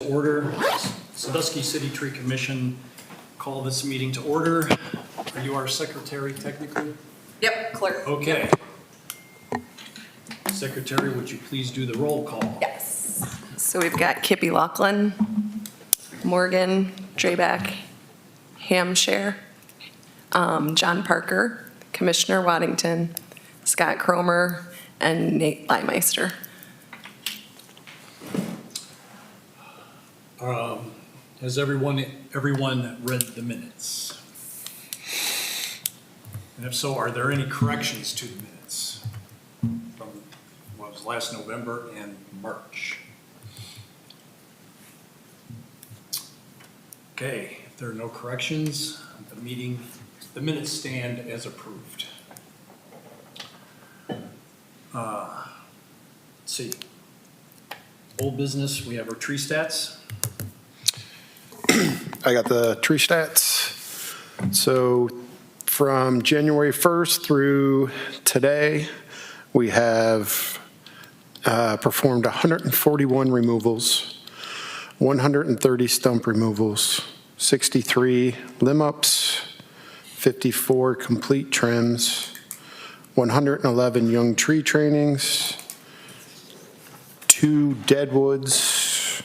Order. Sandusky City Tree Commission, call this meeting to order. Are you our secretary technically? Yep, clerk. Okay. Secretary, would you please do the roll call? Yes. So we've got Kippy Laughlin, Morgan, Draback, Hamshire, John Parker, Commissioner Waddington, Scott Cromer, and Nate Leimeister. Has everyone read the minutes? And if so, are there any corrections to the minutes from what was last November and March? Okay, if there are no corrections, the minutes stand as approved. Let's see. Old business, we have our tree stats. I got the tree stats. So from January 1st through today, we have performed 141 removals, 130 stump removals, 63 limb ups, 54 complete trims, 111 young tree trainings, 2 deadwoods,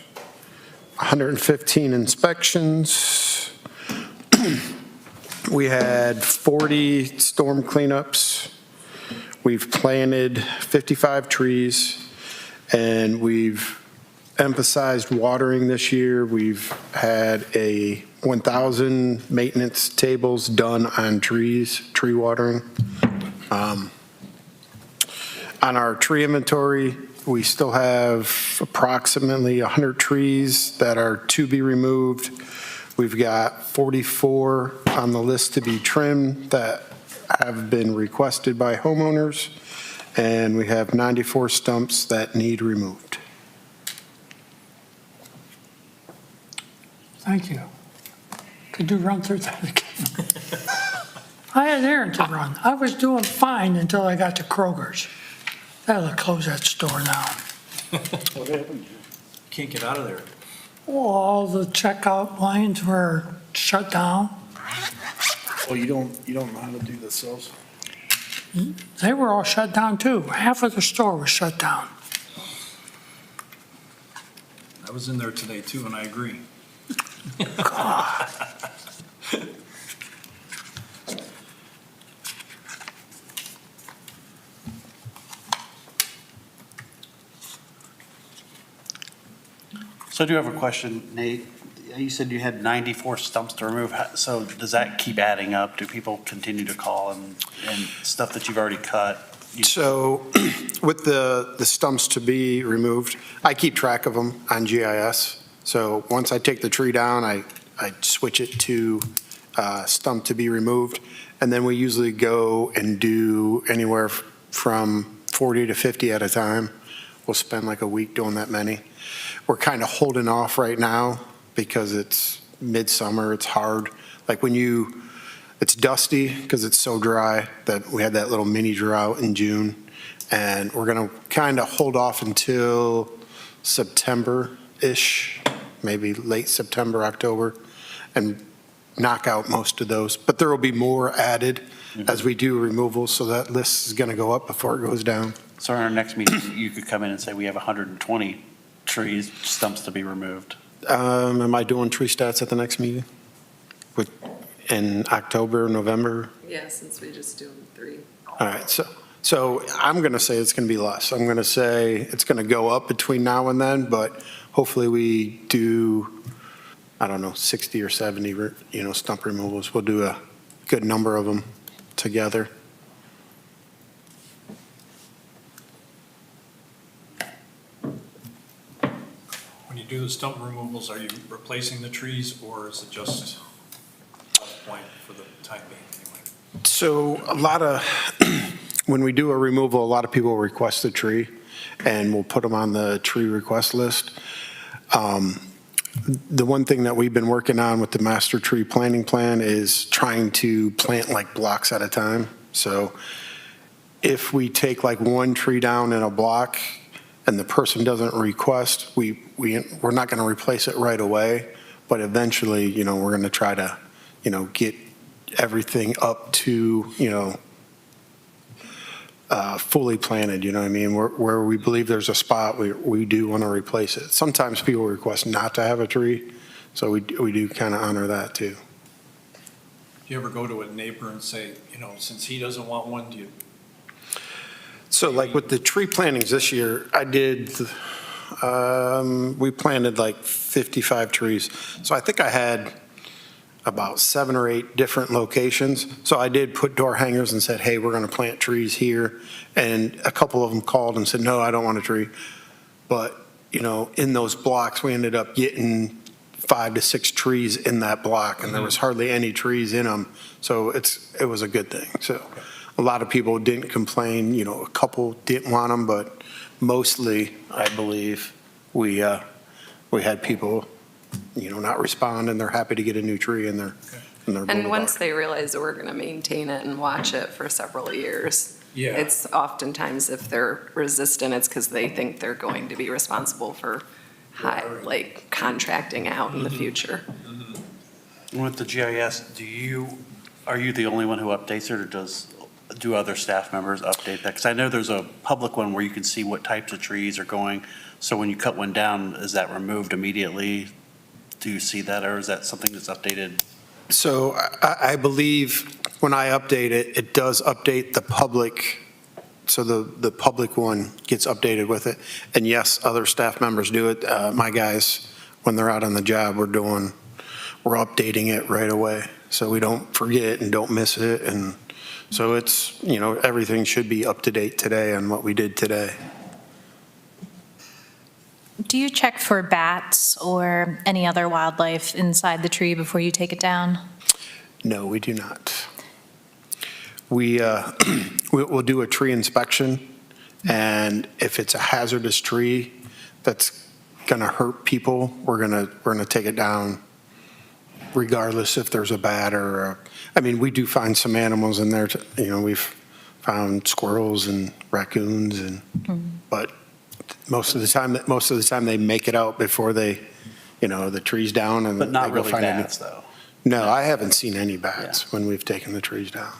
115 inspections. We had 40 storm cleanups. We've planted 55 trees, and we've emphasized watering this year. We've had 1,000 maintenance tables done on trees, tree watering. On our tree inventory, we still have approximately 100 trees that are to be removed. We've got 44 on the list to be trimmed that have been requested by homeowners, and we have 94 stumps that need removed. Thank you. Could you run through that again? I had an errand to run. I was doing fine until I got to Kroger's. They'll close that store now. What happened? Can't get out of there. All the checkout lines were shut down. Well, you don't know how to do this, cells? They were all shut down too. Half of the store was shut down. I was in there today too, and I agree. God. So I do have a question, Nate. You said you had 94 stumps to remove. So does that keep adding up? Do people continue to call and stuff that you've already cut? So with the stumps to be removed, I keep track of them on GIS. So once I take the tree down, I switch it to stump to be removed. And then we usually go and do anywhere from 40 to 50 at a time. We'll spend like a week doing that many. We're kind of holding off right now because it's midsummer, it's hard. Like it's dusty because it's so dry that we had that little mini drought in June. And we're gonna kind of hold off until September-ish, maybe late September, October, and knock out most of those. But there will be more added as we do removals, so that list is gonna go up before it goes down. So in our next meeting, you could come in and say we have 120 trees, stumps to be removed. Am I doing tree stats at the next meeting? In October, November? Yeah, since we just do them 3. All right, so I'm going to say it's going to be less. I'm going to say it's going to go up between now and then, but hopefully we do, I don't know, 60 or 70, stump removals. We'll do a good number of them together. When you do the stump removals, are you replacing the trees or is it just a point for the time being anyway? So when we do a removal, a lot of people request a tree, and we'll put them on the tree request list. The one thing that we've been working on with the master tree planting plan is trying to plant like blocks at a time. So if we take like one tree down in a block, and the person doesn't request, we're not going to replace it right away, but eventually, we're going to try to, get everything up to, fully planted, you know what I mean? Where we believe there's a spot, we do want to replace it. Sometimes people request not to have a tree, so we do kind of honor that too. Do you ever go to a neighbor and say, since he doesn't want one, do you? So like with the tree plantings this year, I did, we planted like 55 trees. So I think I had about 7 or 8 different locations. So I did put door hangers and said, hey, we're going to plant trees here. And a couple of them called and said, no, I don't want a tree. But, in those blocks, we ended up getting 5 to 6 trees in that block, and there was hardly any trees in them. So it was a good thing. So a lot of people didn't complain, a couple didn't want them, but mostly, I believe, we had people, not respond, and they're happy to get a new tree in their And boulevard. once they realize that we're going to maintain it and watch it for several years, Yeah. it's oftentimes if they're resistant, it's because they think they're going to be responsible for contracting out in the future. With the GIS, are you the only one who updates it, or do other staff members update that? Because I know there's a public one where you can see what types of trees are going. So when you cut one down, is that removed immediately? Do you see that, or is that something that's updated? So I believe when I update it, it does update the public, so the public one gets updated with it. And yes, other staff members do it. My guys, when they're out on the job, we're updating it right away, so we don't forget and don't miss it. And so it's, everything should be up to date today on what we did today. Do you check for bats or any other wildlife inside the tree before you take it down? No, we do not. We'll do a tree inspection, and if it's a hazardous tree that's going to hurt people, we're going to take it down, regardless if there's a bat or. We do find some animals in there. We've found squirrels and raccoons, but most of the time they make it out before they, the tree's down, and But not they go really find bats, though. No, I haven't seen any bats when we've taken the trees down.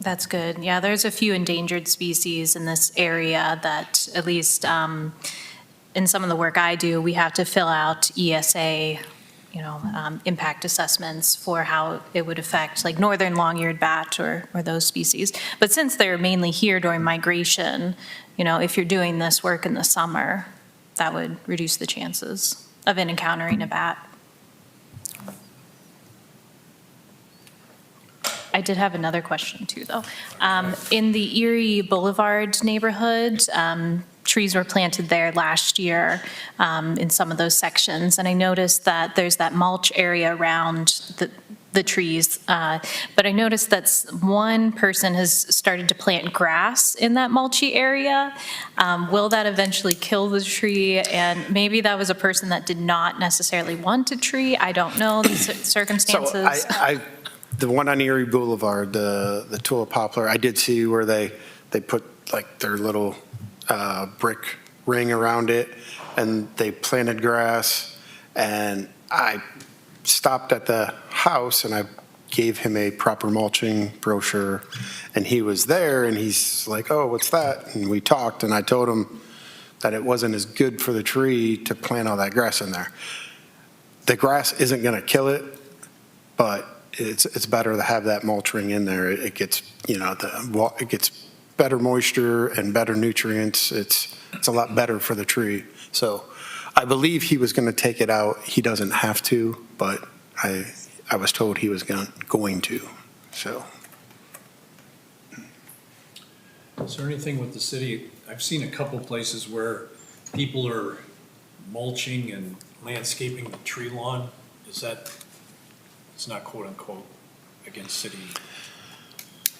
That's good. Yeah, there's a few endangered species in this area that, at least in some of the work I do, we have to fill out ESA, impact assessments for how it would affect, like northern long-eared bat or those species. But since they're mainly here during migration, if you're doing this work in the summer, that would reduce the chances of encountering a bat. I did have another question too, though. In the Erie Boulevard neighborhood, trees were planted there last year in some of those sections, and I noticed that there's that mulch area around the trees, but I noticed that one person has started to plant grass in that mulchy area. Will that eventually kill the tree? And maybe that was a person that did not necessarily want a tree. I don't know the circumstances. So the one on Erie Boulevard, the tulip poplar, I did see where they put like their little brick ring around it, and they planted grass, and I stopped at the house and I gave him a proper mulching brochure, and he was there and he's like, oh, what's that? And we talked, and I told him that it wasn't as good for the tree to plant all that grass in there. The grass isn't going to kill it, but it's better to have that mulch ring in there. It gets, it gets better moisture and better nutrients. It's a lot better for the tree. So I believe he was going to take it out. He doesn't have to, but I was told he was going to, so. Is there anything with the city? I've seen a couple places where people are mulching and landscaping the tree lawn. It's not quote unquote against city.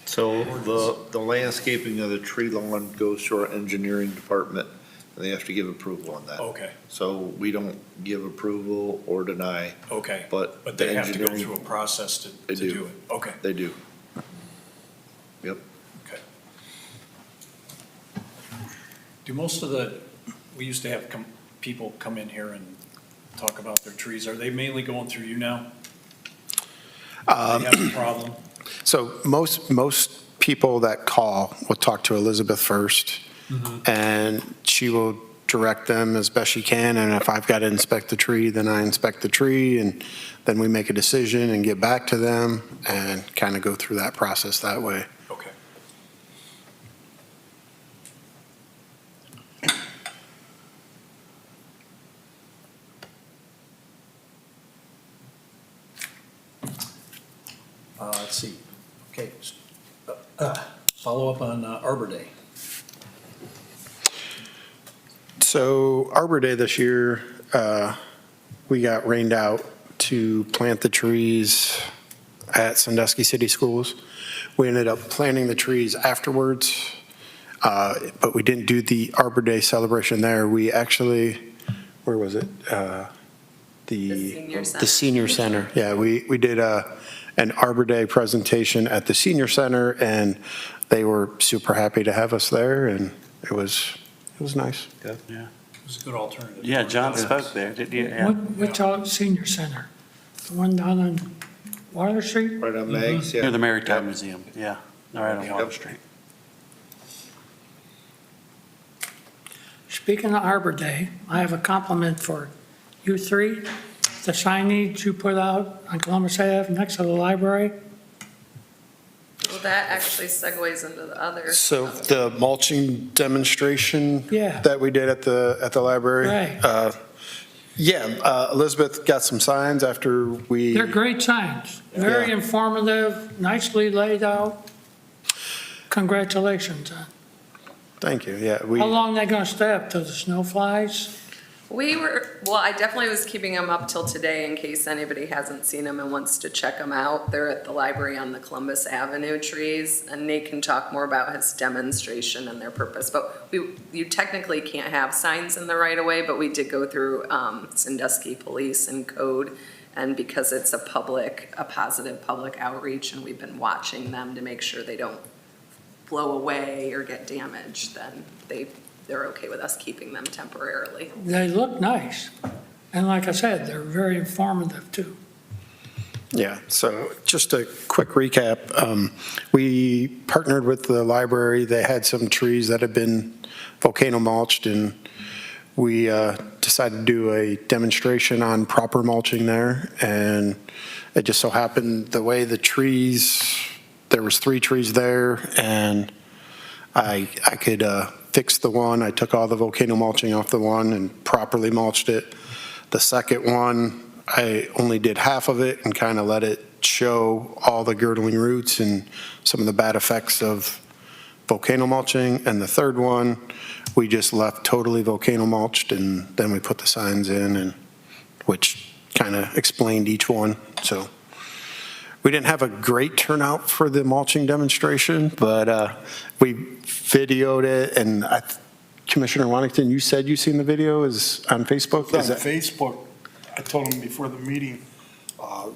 So the landscaping of the tree lawn goes to our engineering department, and they have to give approval on that. Okay, So we don't give approval or deny, okay. but But the they have to go engineering, through a process to They do. do it. Okay, they do. Yep. okay. Do most of the we used to have people come in here and talk about their trees. Are they mainly going through you now? Do they have a problem? So most people that call will talk to Elizabeth first, and she will direct them as best she can, and if I've got to inspect the tree, then I inspect the tree, and then we make a decision and get back to them and kind of go through that process that way. Okay. Let's see. Okay. Follow up on Arbor Day. So Arbor Day this year, we got rained out to plant the trees at Sandusky City Schools. We ended up planting the trees afterwards, but we didn't do the Arbor Day celebration there. We actually, where was it? Senior The Center. Senior Center. Yeah, we did an Arbor Day presentation at the Senior Center, and they were super happy to have us there, and it was nice. It was a good alternative. Yeah, John spoke there, did you? Yeah. Which senior center? The one down on Water Street? Right on Meg's, Near yeah. the Maritime Museum, yeah, right on Water Yep. Street. Speaking of Arbor Day, I have a compliment for you three. The signage you put out on Columbus Ave next to the library. Well, that actually segues into the other. So the mulching demonstration Yeah. that we did at the library. Right. Elizabeth got some signs after we. They're great signs, very Yeah. informative, nicely laid out. Congratulations. Thank you, yeah. How long they gonna stay up till the snow flies? I definitely was keeping them up till today in case anybody hasn't seen them and wants to check them out. They're at the library on the Columbus Avenue trees, and Nate can talk more about his demonstration and their purpose. But you technically can't have signs in the right of way, but we did go through Sandusky Police and Code, and because it's a positive public outreach, and we've been watching them to make sure they don't blow away or get damaged, then they're okay with us keeping them temporarily. They look nice. And like I said, they're very informative too. Yeah, so just a quick recap. We partnered with the library. They had some trees that had been volcano mulched, and we decided to do a demonstration on proper mulching there. And it just so happened the way the trees, there was 3 trees there, and I could fix the one. I took all the volcano mulching off the one and properly mulched it. The second one, I only did half of it and kind of let it show all the girdling roots and some of the bad effects of volcano mulching. And the third one, we just left totally volcano mulched, and then we put the signs in, and which kind of explained each one. So we didn't have a great turnout for the mulching demonstration, but we videoed it, and Commissioner Wantington, you said you seen the video is on Facebook? It's on Facebook. I told them before the meeting,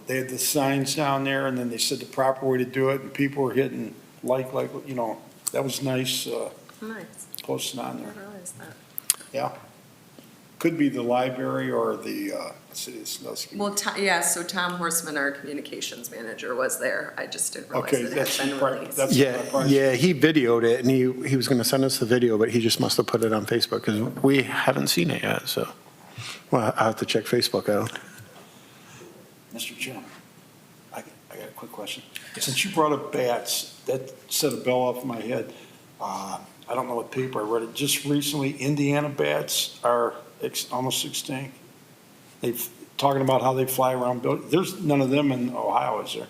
they had the signs down there, and then they said the proper way to do it, and people were hitting that was nice, Nice. posting on I there. didn't realize that. Yeah. Could be the library or the city of Sandusky. Well, so Tom Horseman, our communications manager, was there. I just didn't realize Okay, it that's had been part- released. that's- Yeah, he videoed it, and he was going to send us the video, but he just must have put it on Facebook, because we haven't seen it yet, so. Well, I'll have to check Facebook out. Mr. Chairman, I got a quick question. Since you brought up bats, that set a bell off my head. I don't know what paper I read it. Just recently, Indiana bats are almost extinct. They've talking about how they fly around buildings. There's none of them in Ohio, is there?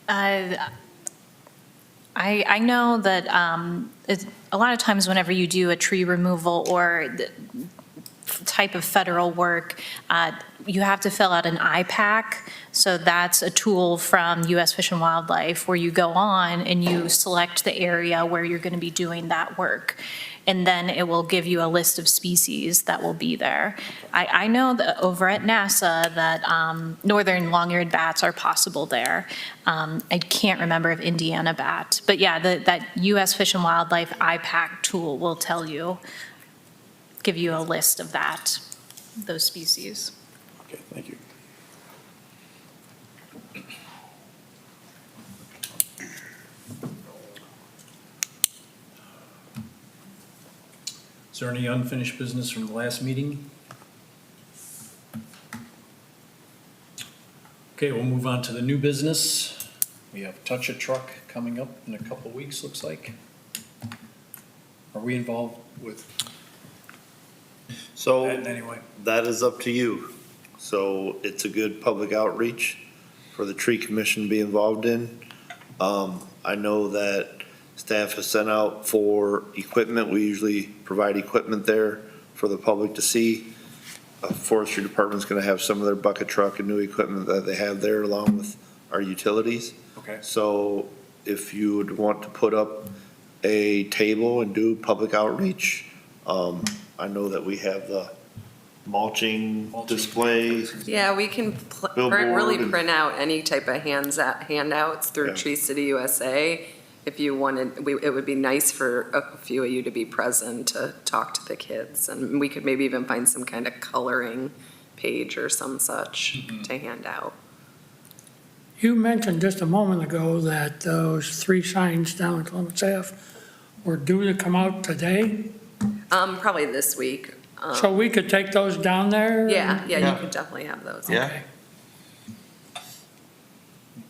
I know that a lot of times whenever you do a tree removal or the type of federal work, you have to fill out an IPAC. So that's a tool from U.S. Fish and Wildlife where you go on and you select the area where you're going to be doing that work. And then it will give you a list of species that will be there. I know that over at NASA that northern long-eared bats are possible there. I can't remember if Indiana bat, but yeah, that U.S. Fish and Wildlife IPAC tool will tell you give you a list of those species. Okay, thank you. Is there any unfinished business from the last meeting? Okay, we'll move on to the new business. We have Touch a Truck coming up in a couple of weeks, looks like. Are we involved with So that in any way? that is up to you. So it's a good public outreach for the tree commission to be involved in. I know that staff has sent out for equipment. We usually provide equipment there for the public to see. Forestry Department's gonna have some of their bucket truck and new equipment that they have there along with our utilities. Okay. So if you would want to put up a table and do public outreach, I know that we have the mulching display. Yeah, we can Billboard really and- print out any type of handouts through Yeah. Tree City USA. If you wanted, it would be nice for a few of you to be present to talk to the kids. And we could maybe even find some kind of coloring page or some such to hand out. You mentioned just a moment ago that those 3 signs down in Columbus Ave were due to come out today, Probably this week. so we could take those down there? Yeah, Yeah. you could definitely have those. Yeah. Okay.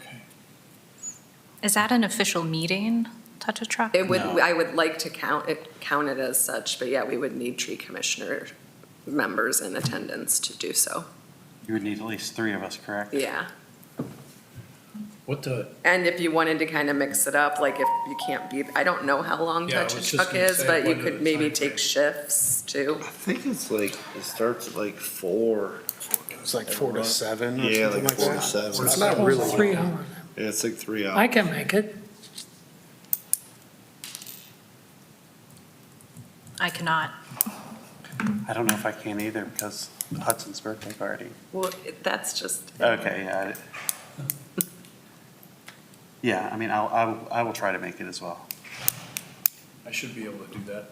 Okay. Is that an official meeting, Touch a Truck? It would, No. I would like to count it as such, but yeah, we would need tree commissioner members in attendance to do so. You would need at least 3 of us, correct? Yeah. What the, And if you wanted to kind of mix it up, like if you can't be, I don't know how long Yeah, I Touch a was just Truck gonna is, say, but you what could are the maybe time take frames? shifts too. I think it's like, it starts at like 4. It's like 4 to 7 or Yeah, something like like 4 to that. 7. So it's not Oh, really 3 long. hours. Yeah, it's like 3 hours. I can make it. I cannot. I don't know if I can either because Hudson's birthday party. Well, that's just, Okay, yeah. Yeah, I mean, I will try to make it as well. I should be able to do that.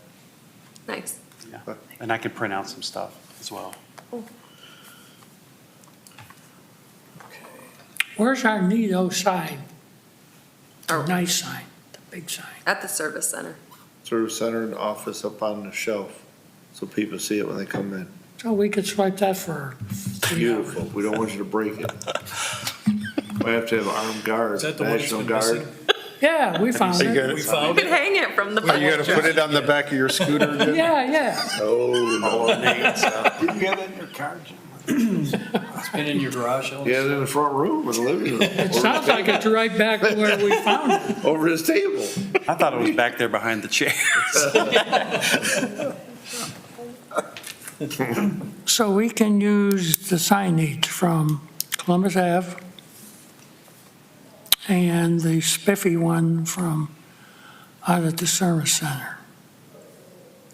nice. Yeah. And I can print out some stuff as well. Okay. Where's our neato sign? The Oh. nice sign, the big sign. At the service center. Service center and office up on the shelf, so people see it when they come in. So we could swipe that for 3 hours. Beautiful. We don't want you to break it. We have to have armed guards, Is that the one that's National been Guard. missing? Yeah, we found Are you it. gonna- We You found could it? hang it from the. Are you gonna pole. put it on the back of your scooter? Jim? Yeah, yeah. Oh, no. Did you have that in your car, Jim? It's been in your garage, Ellen? He had it in the front room or the living room. It sounds like it's right back where we found it. Over his table. I thought it was back there behind the chair. So we can use the signage from Columbus Ave and the spiffy one from out at the service center.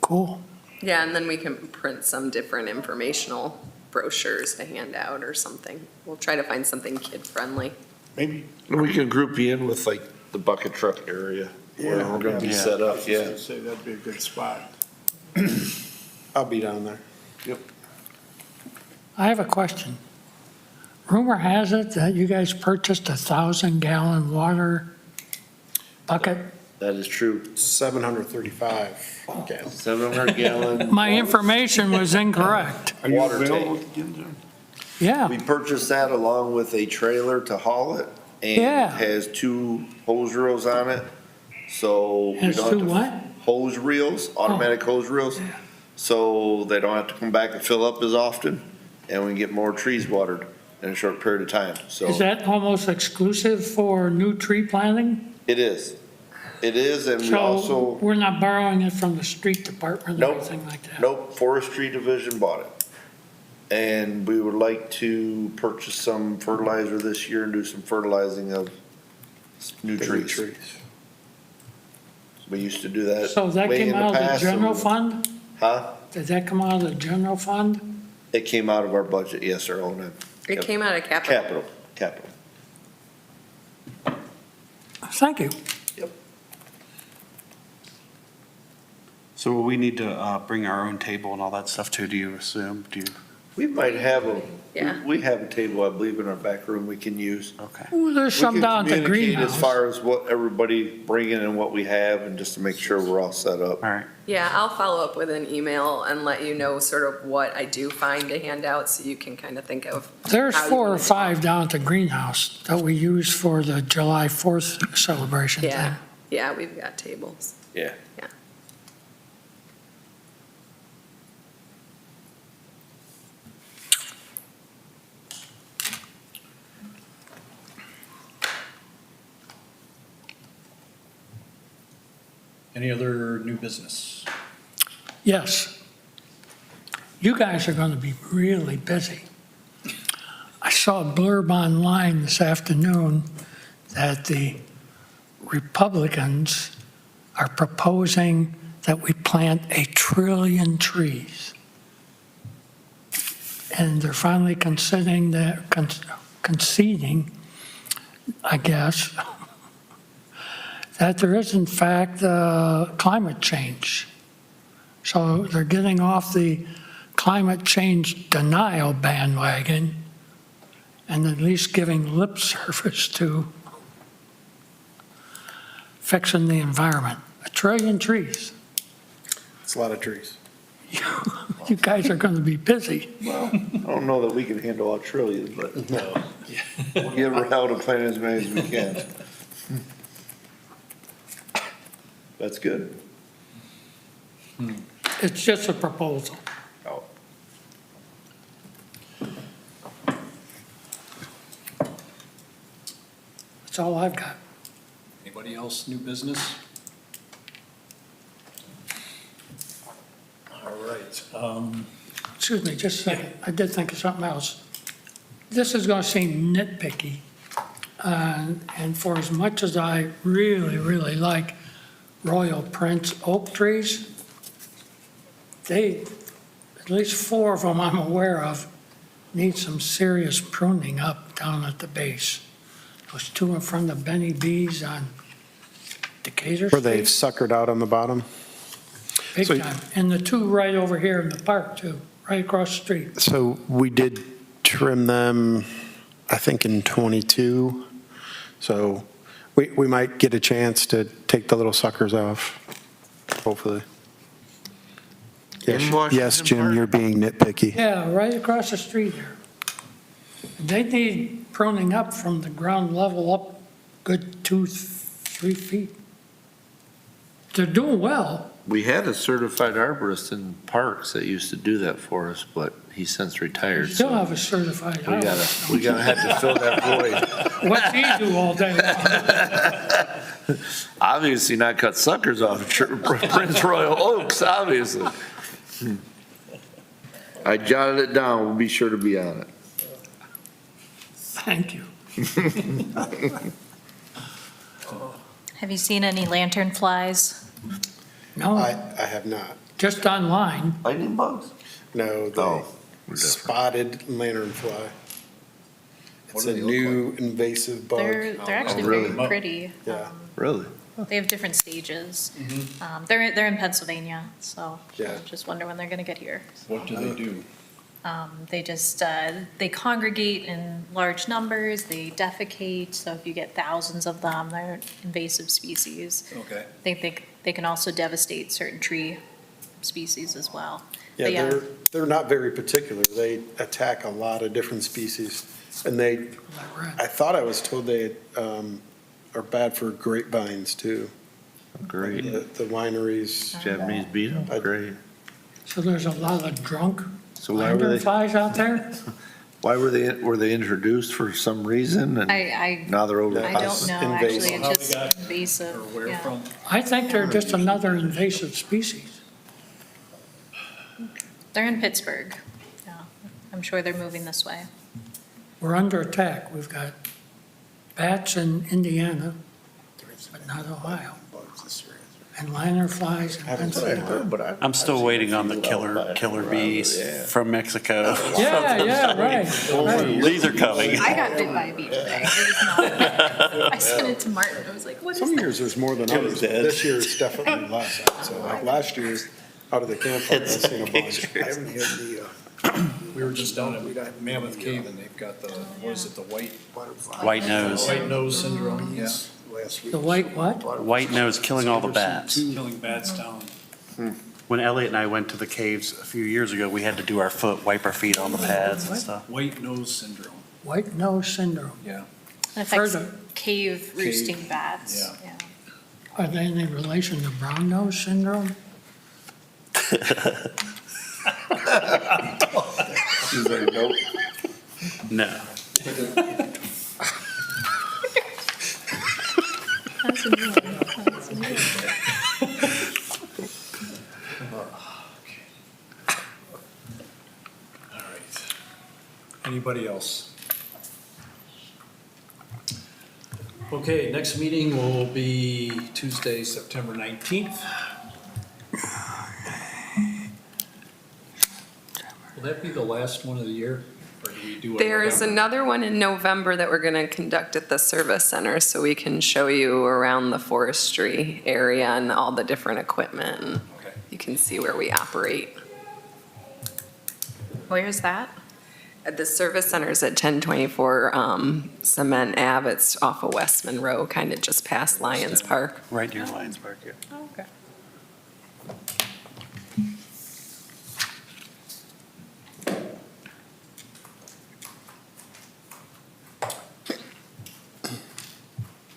Cool. Yeah, and then we can print some different informational brochures to hand out or something. We'll try to find something kid-friendly. Maybe. We can group you in with like the bucket truck area where we're gonna be Yeah. set I up, was just yeah. gonna say that'd be a good spot. I'll be down there. I have a question. Rumor has it that you guys purchased a 1,000-gallon water bucket. That is true. 735 gallons. 700 gallon. My information was incorrect. Are you Water available tank. again, Jim? Yeah, We purchased that along with a trailer to haul it. And Yeah. it has 2 hose reels on it, so. we has don't 2 have to- what? Hose reels, automatic hose reels. So they don't have to come back and fill up as often, and we can get more trees watered in a short period of time, so. Is that almost exclusive for new tree planting? It is. It is, and we So also, we're not borrowing it from the street department or Nope. anything like that? nope, Forestry Division bought it. And we would like to purchase some fertilizer this year and do some fertilizing of new trees. We used to do that So that way in came the out of the past, general so- fund? Huh? Did that come out of the general fund? It came out of our budget, yes, our own, It Yep. came out of capital. capital. Thank you. So will we need to bring our own table and all that stuff too, do you assume? We might have Yeah. we have a table, I believe, in our back room we can use. Okay. Ooh, there's some down at the We can communicate greenhouse. as far as what everybody bringing and what we have, and just to make sure we're all set up. All right. Yeah, I'll follow up with an email and let you know sort of what I do find to hand out so you can kind of think of. There's how you 4 or wanna- 5 down at the greenhouse that we use for the July 4th celebration thing. Yeah, yeah, we've got tables. Yeah. Yeah. Any other new business? Yes. You guys are going to be really busy. I saw a blurb online this afternoon that the Republicans are proposing that we plant 1 trillion trees. And they're finally conceding, I guess, that there is in fact climate change. So they're getting off the climate change denial bandwagon and at least giving lip service to fixing the environment. 1 trillion trees. It's a lot of trees. You guys are going to be busy. Well, I don't know that we can handle a trillion, but no. We'll get around to plant as many as we can. That's good. It's just a proposal. Oh. That's all I've got. Anybody else, new business? All right. Excuse me, just a second. I did think of something else. This is going to seem nitpicky, and for as much as I really, really like Royal Prince oak trees, at least 4 of them I'm aware of, need some serious pruning up down at the base. Those 2 in front of Benny B's on Decatur Where they've Street, suckered out on the bottom. big so- time. And the 2 right over here in the park too, right across the street. So we did trim them, I think, in '22. So we might get a chance to take the little suckers off, hopefully. In Yes, Washington yes, Jim, Park? you're being nitpicky. Yeah, right across the street here. They need pruning up from the ground level up good 2-3 feet. They're doing well. We had a certified arborist in parks that used to do that for us, but he's since We retired. still so have a certified We arborist. we gotta have to fill that void. What's he do all day long? Obviously not cut suckers off Prince Royal Oaks, obviously. I jotted it down, we'll be sure to be on it. Thank you. Have you seen any lantern flies? No, I have not. just online. Lightning bugs? No, the Oh, we're different. spotted lanternfly. It's What do a they look new invasive bug. They're actually really? very pretty. Yeah. Really? They have different stages. They're in Pennsylvania, so Yeah. I just wonder when they're going to get here. What do they do? They just, they congregate in large numbers, they defecate, so if you get thousands of them, they're invasive species. Okay. They can also devastate certain tree species as well. But Yeah, they're not very particular. They attack a lot of different species. And I thought I was told they are bad for grapevines too. Great. The wineries. Japanese beetle, great. So there's a lot of drunk So why were they, lanternflies out there? were they introduced for some reason and I now they're over? don't know, Invasive. actually, How it's they got- just invasive, Or where yeah. from? I think they're just another invasive species. They're in Pittsburgh, yeah. I'm sure they're moving this way. We're under attack. We've got bats in Indiana, but not Ohio. And lanternflies in Pennsylvania. I'm still waiting on the killer bees from Mexico. Yeah, right. These are coming. I got bit by a bee today. It was not, I sent it to Martin. I was like, what is Some that? years there's more than others. This year is definitely less. So like last year, out of the campfire, I've seen a bunch. Pictures. I haven't had the, We were just down at Mammoth Cave and they've got the, what is it, the White nose. white nose syndrome? Yeah. last week. The white what? White nose killing all the bats. Killing bats down. When Elliot and I went to the caves a few years ago, we had to do our wipe our feet on the pads and stuff. White nose syndrome. White nose syndrome. Yeah. It affects Further. cave roosting bats. Yeah. Are they any relation to brown nose syndrome? Is that a note? No. That's a new one. That's a new one. All right. Anybody else? Okay, next meeting will be Tuesday, September 19th. Will that be the last one of the year? Or do we do it? There is another one in November that we're going to conduct at the service center, so we can show you around the forestry area and all the different equipment. And Okay. you can see where we operate. Where's that? At the service center is at 1024 Cement Ave. It's off of West Monroe, kind of just past Lions Park. Right near Lions Park, yeah. Okay.